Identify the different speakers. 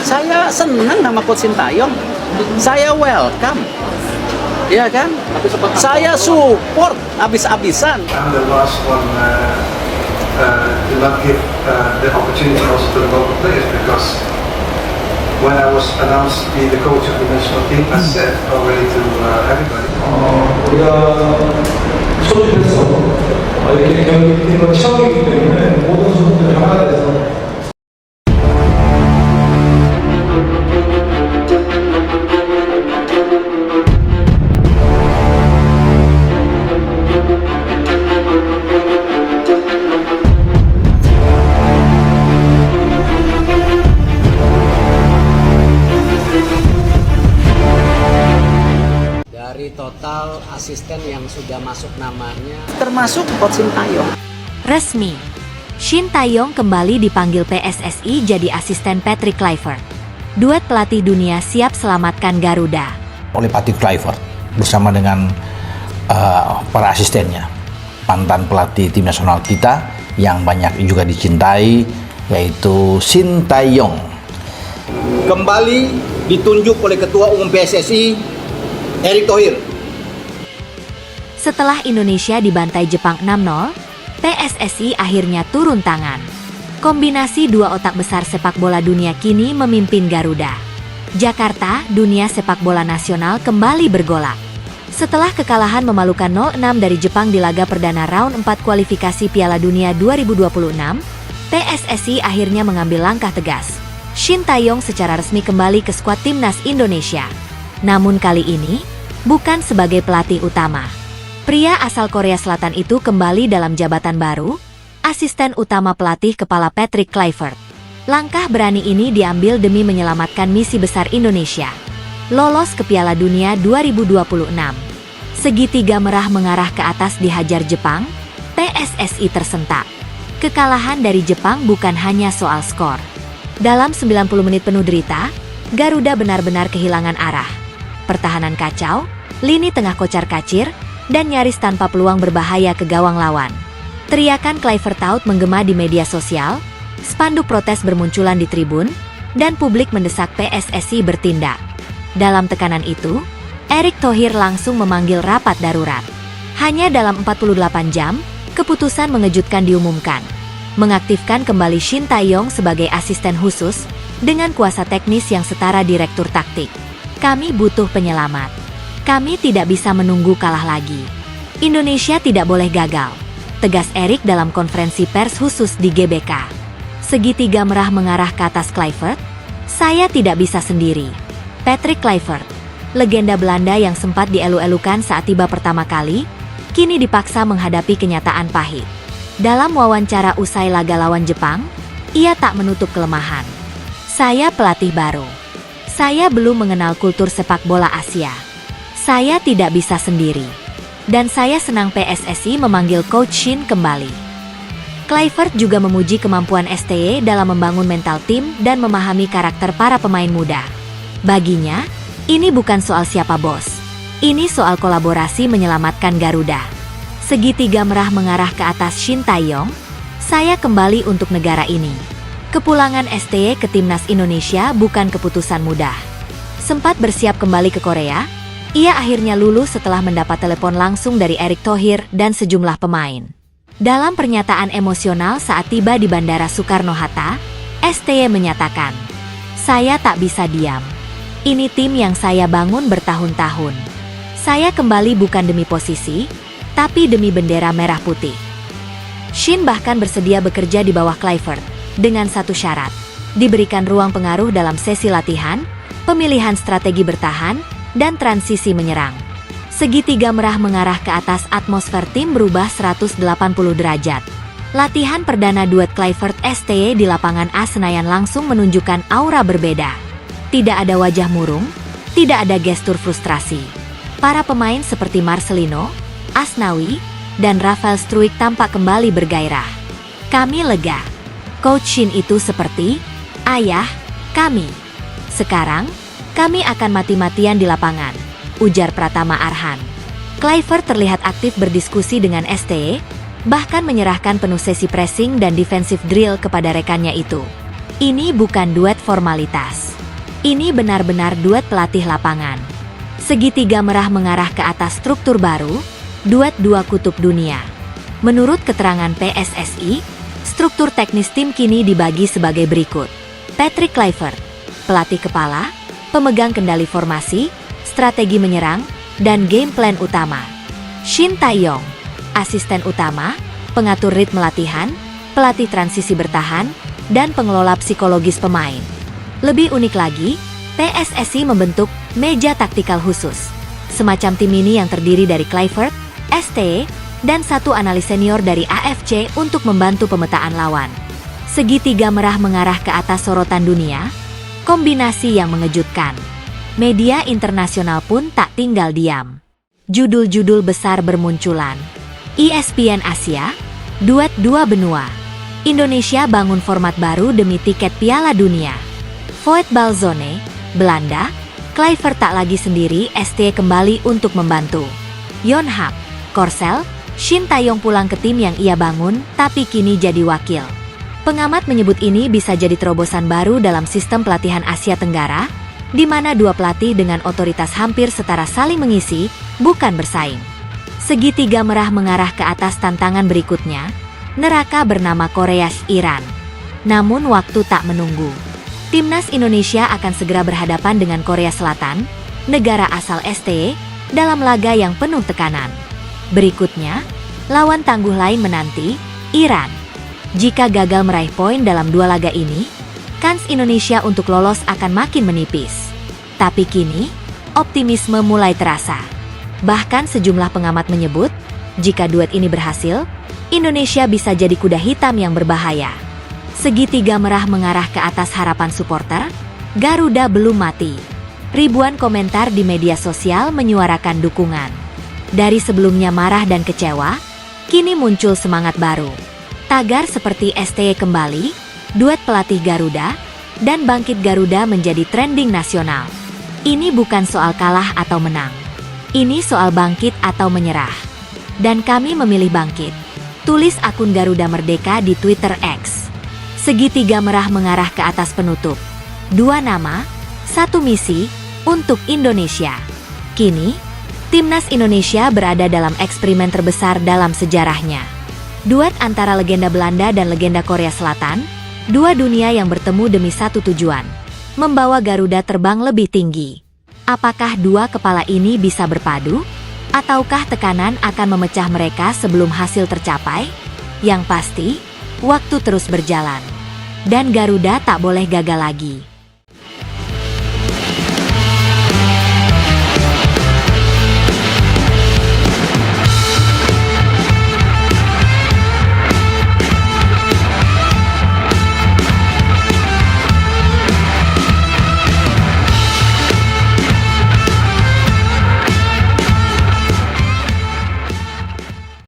Speaker 1: Saya senang sama Coach Sintayong. Saya welcome. Ya kan? Saya support habis-habisan.
Speaker 2: I'm the last one to not give the opportunity also to the local players, because when I was announced to be the coach of the national team, I said already to everybody.
Speaker 3: 우리가 소집해서 이렇게 경기팀은 처음이기 때문에 모든 선수들이 하나가 돼서
Speaker 1: Dari total asisten yang sudah masuk namanya, termasuk Coach Sintayong.
Speaker 4: Resmi, Shin Tae-yong kembali dipanggil PSSI jadi asisten Patrick Kluivert. Duet pelatih dunia siap selamatkan Garuda.
Speaker 5: Oleh Patrick Kluivert bersama dengan para asistennya, mantan pelatih tim nasional kita yang banyak juga dicintai, yaitu Shin Tae-yong.
Speaker 6: Kembali ditunjuk oleh Ketua Umum PSSI Erick Thohir.
Speaker 4: Setelah Indonesia dibantai Jepang 6-0, PSSI akhirnya turun tangan. Kombinasi dua otak besar sepak bola dunia kini memimpin Garuda. Jakarta, dunia sepak bola nasional kembali bergolak. Setelah kekalahan memalukan 0-6 dari Jepang di laga perdana round 4 kualifikasi Piala Dunia 2026, PSSI akhirnya mengambil langkah tegas. Shin Tae-yong secara resmi kembali ke skuad timnas Indonesia. Namun kali ini, bukan sebagai pelatih utama. Pria asal Korea Selatan itu kembali dalam jabatan baru, asisten utama pelatih kepala Patrick Kluivert. Langkah berani ini diambil demi menyelamatkan misi besar Indonesia, lolos ke Piala Dunia 2026. Segitiga merah mengarah ke atas dihajar Jepang, PSSI tersentak. Kekalahan dari Jepang bukan hanya soal skor. Dalam 90 menit penuh derita, Garuda benar-benar kehilangan arah. Pertahanan kacau, lini tengah kocar-kacir, dan nyaris tanpa peluang berbahaya ke gawang lawan. Teriakan Kluivert out menggema di media sosial, spanduk protes bermunculan di tribun, dan publik mendesak PSSI bertindak. Dalam tekanan itu, Erick Thohir langsung memanggil rapat darurat. Hanya dalam 48 jam, keputusan mengejutkan diumumkan. Mengaktifkan kembali Shin Tae-yong sebagai asisten khusus, dengan kuasa teknis yang setara direktur taktik. Kami butuh penyelamat. Kami tidak bisa menunggu kalah lagi. Indonesia tidak boleh gagal, tegas Erick dalam konferensi pers khusus di GBK. Segitiga merah mengarah ke atas Kluivert. Saya tidak bisa sendiri. Patrick Kluivert, legenda Belanda yang sempat dielu-elukan saat tiba pertama kali, kini dipaksa menghadapi kenyataan pahit. Dalam wawancara usai laga lawan Jepang, ia tak menutup kelemahan. Saya pelatih baru. Saya belum mengenal kultur sepak bola Asia. Saya tidak bisa sendiri. Dan saya senang PSSI memanggil Coach Shin kembali. Kluivert juga memuji kemampuan STY dalam membangun mental tim dan memahami karakter para pemain muda. Baginya, ini bukan soal siapa bos. Ini soal kolaborasi menyelamatkan Garuda. Segitiga merah mengarah ke atas Shin Tae-yong. Saya kembali untuk negara ini. Kepulangan STY ke timnas Indonesia bukan keputusan mudah. Sempat bersiap kembali ke Korea, ia akhirnya lulus setelah mendapat telepon langsung dari Erick Thohir dan sejumlah pemain. Dalam pernyataan emosional saat tiba di Bandara Soekarno-Hatta, STY menyatakan, "Saya tak bisa diam. Ini tim yang saya bangun bertahun-tahun. Saya kembali bukan demi posisi, tapi demi bendera merah putih." Shin bahkan bersedia bekerja di bawah Kluivert, dengan satu syarat, diberikan ruang pengaruh dalam sesi latihan, pemilihan strategi bertahan, dan transisi menyerang. Segitiga merah mengarah ke atas, atmosfer tim berubah 180 derajat. Latihan perdana duet Kluivert STY di lapangan A Senayan langsung menunjukkan aura berbeda. Tidak ada wajah murung, tidak ada gestur frustrasi. Para pemain seperti Marcelino, Asnawi, dan Rafael Struijk tampak kembali bergairah. Kami lega. Coach Shin itu seperti ayah kami. Sekarang, kami akan mati-matian di lapangan, ujar Pratama Arhan. Kluivert terlihat aktif berdiskusi dengan STY, bahkan menyerahkan penuh sesi pressing dan defensive drill kepada rekannya itu. Ini bukan duet formalitas. Ini benar-benar duet pelatih lapangan. Segitiga merah mengarah ke atas struktur baru, duet dua kutub dunia. Menurut keterangan PSSI, struktur teknis tim kini dibagi sebagai berikut. Patrick Kluivert, pelatih kepala, pemegang kendali formasi, strategi menyerang, dan game plan utama. Shin Tae-yong, asisten utama, pengatur ritme latihan, pelatih transisi bertahan, dan pengelola psikologis pemain. Lebih unik lagi, PSSI membentuk meja taktikal khusus. Semacam tim ini yang terdiri dari Kluivert, STE, dan satu analis senior dari AFC untuk membantu pemetaan lawan. Segitiga merah mengarah ke atas sorotan dunia, kombinasi yang mengejutkan. Media internasional pun tak tinggal diam. Judul-judul besar bermunculan. ESPN Asia, duet dua benua. Indonesia bangun format baru demi tiket Piala Dunia. Voetbalzone, Belanda, Kluivert tak lagi sendiri, ST kembali untuk membantu. Yonhap, Korsel, Shin Tae-yong pulang ke tim yang ia bangun, tapi kini jadi wakil. Pengamat menyebut ini bisa jadi terobosan baru dalam sistem pelatihan Asia Tenggara, di mana dua pelatih dengan otoritas hampir setara saling mengisi, bukan bersaing. Segitiga merah mengarah ke atas tantangan berikutnya, neraka bernama Korea-Iran. Namun waktu tak menunggu. Timnas Indonesia akan segera berhadapan dengan Korea Selatan, negara asal STE, dalam laga yang penuh tekanan. Berikutnya, lawan tangguh lain menanti, Iran. Jika gagal meraih poin dalam dua laga ini, kans Indonesia untuk lolos akan makin menipis. Tapi kini, optimisme mulai terasa. Bahkan sejumlah pengamat menyebut, jika duet ini berhasil, Indonesia bisa jadi kuda hitam yang berbahaya. Segitiga merah mengarah ke atas harapan supporter, Garuda belum mati. Ribuan komentar di media sosial menyuarakan dukungan. Dari sebelumnya marah dan kecewa, kini muncul semangat baru. Tagar seperti STE kembali, duet pelatih Garuda, dan bangkit Garuda menjadi trending nasional. Ini bukan soal kalah atau menang. Ini soal bangkit atau menyerah. Dan kami memilih bangkit. Tulis akun Garuda Merdeka di Twitter X. Segitiga merah mengarah ke atas penutup. Dua nama, satu misi, untuk Indonesia. Kini, Timnas Indonesia berada dalam eksperimen terbesar dalam sejarahnya. Duet antara legenda Belanda dan legenda Korea Selatan, dua dunia yang bertemu demi satu tujuan, membawa Garuda terbang lebih tinggi. Apakah dua kepala ini bisa berpadu? Ataukah tekanan akan memecah mereka sebelum hasil tercapai? Yang pasti, waktu terus berjalan. Dan Garuda tak boleh gagal lagi.